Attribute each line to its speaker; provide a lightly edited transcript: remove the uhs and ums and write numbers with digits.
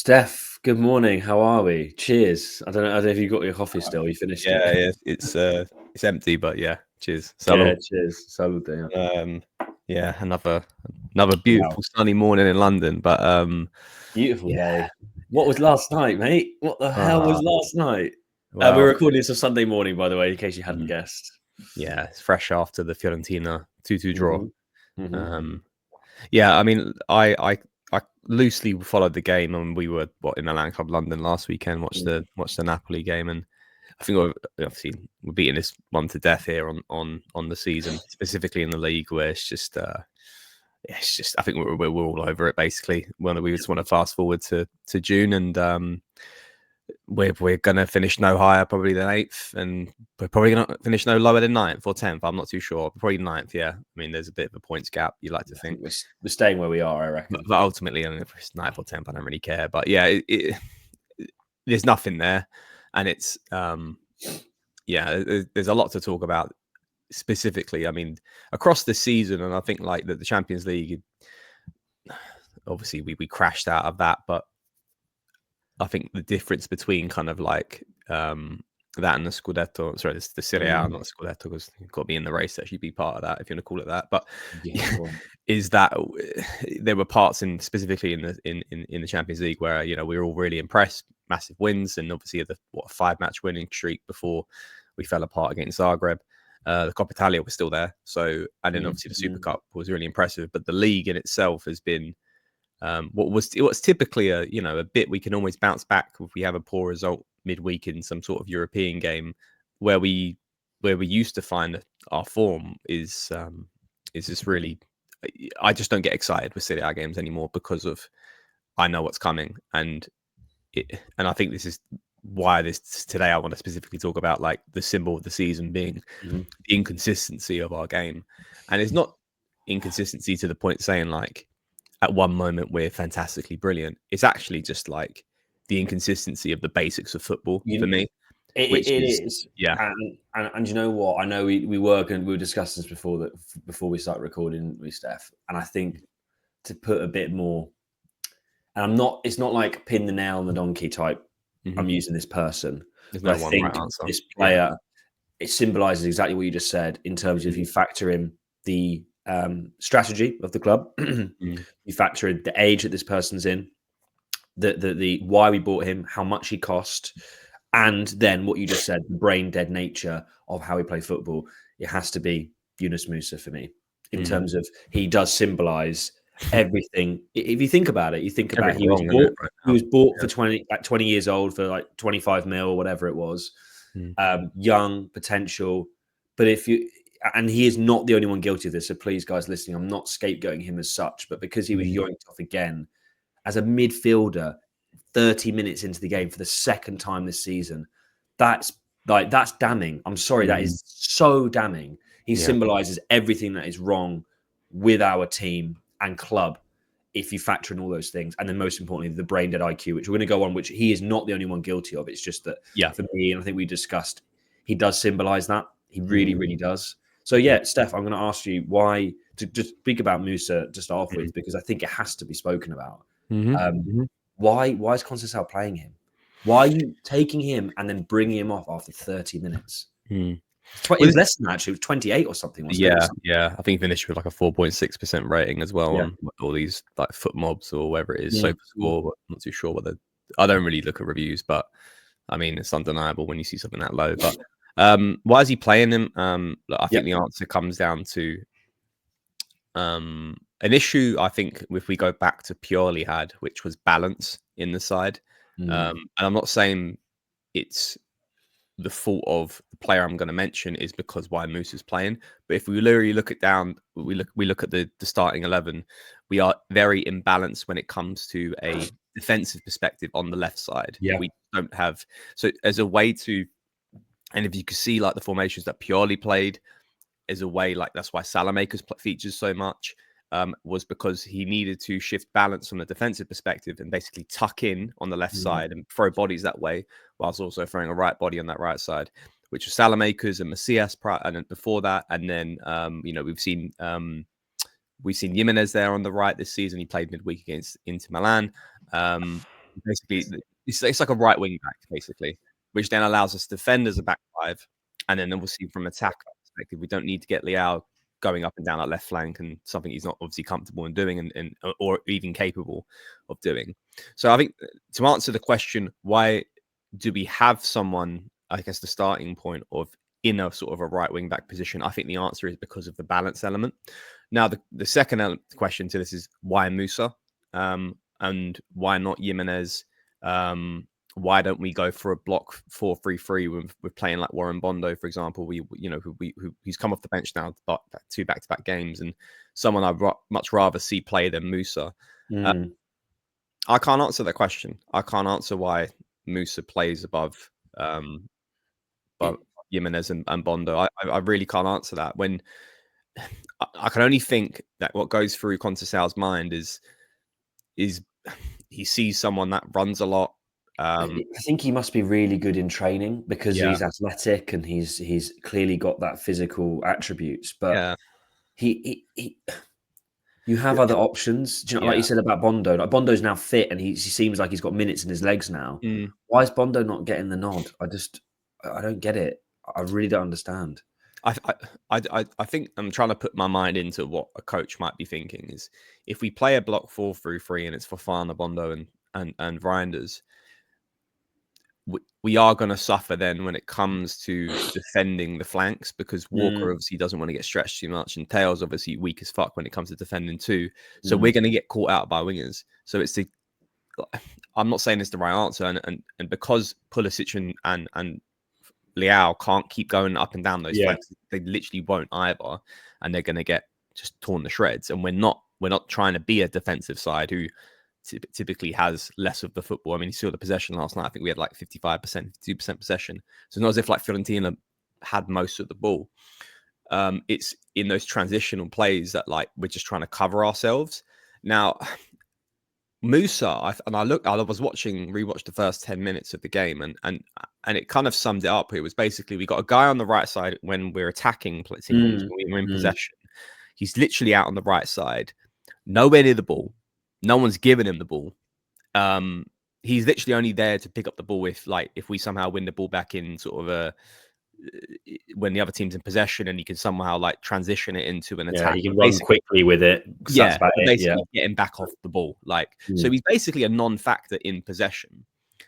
Speaker 1: Steph, good morning. How are we? Cheers. I don't know if you got your coffee still. You finished it.
Speaker 2: Yeah, it's empty, but yeah. Cheers.
Speaker 1: Yeah,
Speaker 2: Salud.
Speaker 1: cheers. Salute. Yeah.
Speaker 2: Yeah, another
Speaker 1: Wow.
Speaker 2: beautiful sunny morning in London, but
Speaker 1: Beautiful
Speaker 2: yeah.
Speaker 1: day. What was last night, mate? What the hell was
Speaker 2: Uh,
Speaker 1: last night? We're
Speaker 2: well,
Speaker 1: recording this on Sunday morning, by the way, in case you hadn't
Speaker 2: mm,
Speaker 1: guessed.
Speaker 2: yeah, it's fresh after the Fiorentina 2-2 draw.
Speaker 1: hmm hmm
Speaker 2: Um, yeah, I mean, I loosely followed the game, and we were in Milan Club London last weekend. Watched the Napoli game, and I think obviously we're beating this one to death here on the season, specifically in the league, where it's just I think we're all over it basically. We just want to fast forward to June, and we're gonna finish no higher probably than 8th, and we're probably gonna finish no lower than 9th or 10th. I'm not too sure. Probably 9th. Yeah, I mean there's a bit of a points gap. You like to
Speaker 1: I
Speaker 2: think,
Speaker 1: think we're staying where we are, I reckon.
Speaker 2: but ultimately, I mean, if it's 9th or 10th, I don't really care. But yeah, there's nothing there, and it's yeah, there's a lot to talk about specifically. I mean, across the season, and I think like the Champions League, obviously we crashed out of that, but I think the difference between kind of like that and the Scudetto, sorry, the Serie A, not the Scudetto, because you've got to be in the race to actually be part of that, if you want to call it that. But
Speaker 1: Yeah, go on.
Speaker 2: is that there were parts specifically in the Champions League where we were all really impressed, massive wins, and obviously the 5-match winning streak before we fell apart against Zagreb. The Coppa Italia was still there, so and then obviously the Super Cup was really impressive. But the league in itself has been what's typically a bit we can always bounce back if we have a poor result midweek in some sort of European game, where we used to find our form is just really. I just don't get excited with Serie A games anymore because of I know what's coming, and I think this is why today I want to specifically talk about like the symbol of the season being the inconsistency of our game, and it's not inconsistency to the point saying like at one moment we're fantastically brilliant. It's actually just like the inconsistency of the basics of football for me, which
Speaker 1: It
Speaker 2: is
Speaker 1: is,
Speaker 2: yeah.
Speaker 1: and you know what? I know we were discussing this before we started recording with Steph, and I think to put a bit more, and it's not like pin the nail on the donkey type. I'm using this person,
Speaker 2: There's
Speaker 1: but
Speaker 2: no
Speaker 1: I
Speaker 2: one
Speaker 1: think
Speaker 2: right answer.
Speaker 1: this player it symbolizes exactly what you just said in terms of you factor in the strategy of the club, you factor in the age that this person's in, the why we bought him, how much he cost, and then what you just said, the brain dead nature of how we play football. It has to be Yunus Musa for me in terms of he does symbolize everything. If you think about it, you think about
Speaker 2: Everything wrong, isn't it, right
Speaker 1: he
Speaker 2: now?
Speaker 1: was bought for 20 years old for like 25 mil or whatever it was. Young potential, but and he is not the only one guilty of this. So please, guys listening, I'm not scapegoating him as such, but because he was yoinked off again as a midfielder, 30 minutes into the game for the second time this season, that's damning. I'm sorry, that is so damning. He symbolizes everything that is wrong with our team and club if you factor in all those things. And then most importantly, the brain dead IQ, which we're going to go on, which he is not the only one guilty of. It's just that for me, and I think we discussed, he does symbolize that. He really, really does. So yeah, Steph, I'm going to ask you why to just speak about Musa to start off with, because I think it has to be spoken about. Why is Conceição playing him? Why are you taking him and then bringing him off after 30 minutes? It was less than that, actually. It was 28 or something, wasn't it?
Speaker 2: Yeah. I think he finished with like a 4.6% rating as well on all these like foot mobs or whatever it is. Sofa score, but I'm not too sure whether I don't really look at reviews, but I mean it's undeniable when you see something that low. But why is he playing him? I think the answer comes down to an issue I think if we go back to Pioli had, which was balance in the side. And I'm not saying it's the fault of the player I'm going to mention is because why Moose is playing. But if we literally look we look at the starting 11, we are very imbalanced when it comes to a defensive perspective on the left side.
Speaker 1: Yeah.
Speaker 2: We don't have, so as a way to, and if you could see like the formations that Pioli played as a way, like that's why Salamaker's features so much, was because he needed to shift balance from the defensive perspective and basically tuck in on the left side and throw bodies that way, whilst also throwing a right body on that right side, which was Salamaker's and Macias, and then before that, and then we've seen Jimenez there on the right this season. He played midweek against Inter Milan. Basically, it's like a right wing back, basically, which then allows us to defend as a back five, and then obviously from attack perspective, we don't need to get Leao going up and down that left flank, and something he's not obviously comfortable in doing, and or even capable of doing. So I think to answer the question, why do we have someone? I guess the starting point of in a sort of a right wing back position. I think the answer is because of the balance element. Now, the second question to this is why Musa? And why not Jimenez? Why don't we go for a block 4-3-3 with playing like Warren Bondo, for example? Who's come off the bench now, but 2 back-to-back games, and someone I'd much rather see play than Musa. I can't answer that question. I can't answer why Musa plays above Jimenez and Bondo. I really can't answer that. When I can only think that what goes through Contesal's mind is he sees someone that runs a lot.
Speaker 1: I think he must be really good in training because he's athletic and he's clearly got that physical attributes. But he you have other options. Do you know, like you said about Bondo? Like Bondo's now fit and he seems like he's got minutes in his legs now. Why is Bondo not getting the nod? I don't get it. I really don't understand.
Speaker 2: I think I'm trying to put my mind into what a coach might be thinking is if we play a block 4-3-3 and it's Fofana, Bondo and Reinders, we are going to suffer then when it comes to defending the flanks because Walker obviously doesn't want to get stretched too much and Taylor's obviously weak as fuck when it comes to defending too. So we're going to get caught out by wingers. So I'm not saying it's the right answer, and because Pulisic and Leao can't keep going up and down those flanks, they literally won't either, and they're going to get just torn to shreds. And we're not trying to be a defensive side who typically has less of the football. I mean, you saw the possession last night. I think we had like 55%, 52% possession. So it's not as if like Fiorentina had most of the ball. It's in those transitional plays that like we're just trying to cover ourselves. Now, Musa, I was rewatched the first 10 minutes of the game, and it kind of summed it up. It was basically we got a guy on the right side when we're attacking teams, when we're in possession. He's literally out on the right side, nowhere near the ball. No one's giving him the ball. He's literally only there to pick up the ball if we somehow win the ball back in sort of when the other team's in possession, and you can somehow like transition it into an attack.
Speaker 1: You can run quickly with it.
Speaker 2: Basically getting back off the ball. So he's basically a non-factor in possession.